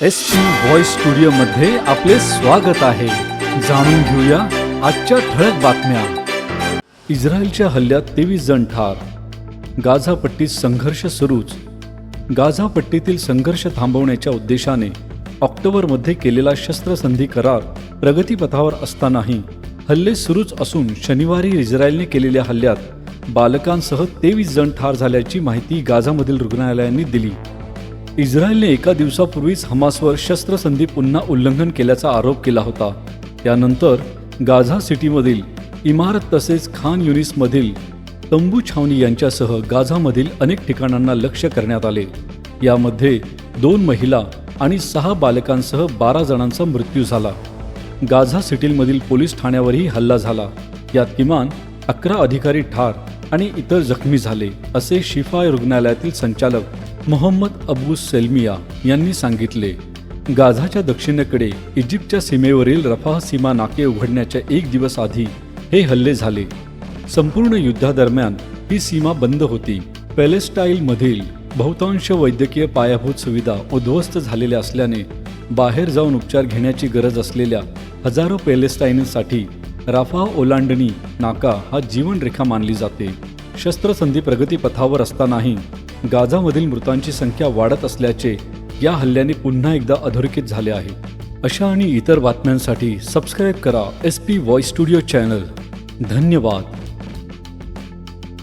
SP voice studio मध्ये आपले स्वागत आहे। जाणून घेऊया आजच्या ठळक बातम्या। इस्रायलच्या हल्ल्यात 23 जण ठार। गाझा पट्टीत संघर्ष सुरूच। गाझा पट्टीतील संघर्ष थांबवण्याच्या उद्देशाने ऑक्टोबरमध्ये केलेला शस्त्रसंधी करार प्रगतीपथावर असतानाही हल्ले सुरूच असून शनिवारी इस्रायलने केलेल्या हल्ल्यात बालकांसह 23 जण ठार झाल्याची माहिती गाझामधील रुग्णालयांनी दिली। इस्रायलने एका दिवसापूर्वीच हमासवर शस्त्रसंधी पुन्हा उल्लंघन केल्याचा आरोप केला होता। त्यानंतर गाझा सिटीमधील इमारत तसेच खान युनिसमधील तंबू छावणी यांच्यासह गाझामधील अनेक ठिकाणांना लक्ष्य करण्यात आले। यामध्ये 2 महिला आणि 6 बालकांसह 12 जणांचा मृत्यू झाला। गाझा सिटीमधील पोलीस ठाण्यावरही हल्ला झाला। यात किमान 11 अधिकारी ठार आणि इतर जखमी झाले, असे शिफा रुग्णालयातील संचालक मोहम्मद अबू सेल्मिया यांनी सांगितले। गाझाच्या दक्षिणेकडे इजिप्तच्या सीमेवरील रफाह सीमा नाके उघडण्याच्या 1 दिवस आधी हे हल्ले झाले। संपूर्ण युद्धादरम्यान ही सीमा बंद होती। पॅलेस्टाईनमधील बहुतांश वैद्यकीय पायाभूत सुविधा उद्ध्वस्त झालेल्या असल्याने बाहेर जाऊन उपचार घेण्याची गरज असलेल्या हजारो पॅलेस्टाईनसाठी राफाह ओलांडणी नाका हा जीवनरेखा मानली जाते। शस्त्रसंधी प्रगतीपथावर असतानाही गाझामधील मृतांची संख्या वाढत असल्याचे या हल्ल्याने पुन्हा एकदा अधोरेखित झाले आहे। अशा आणि इतर बातम्यांसाठी सबस्क्राईब करा SP व्हॉइस स्टुडिओ चॅनल। धन्यवाद।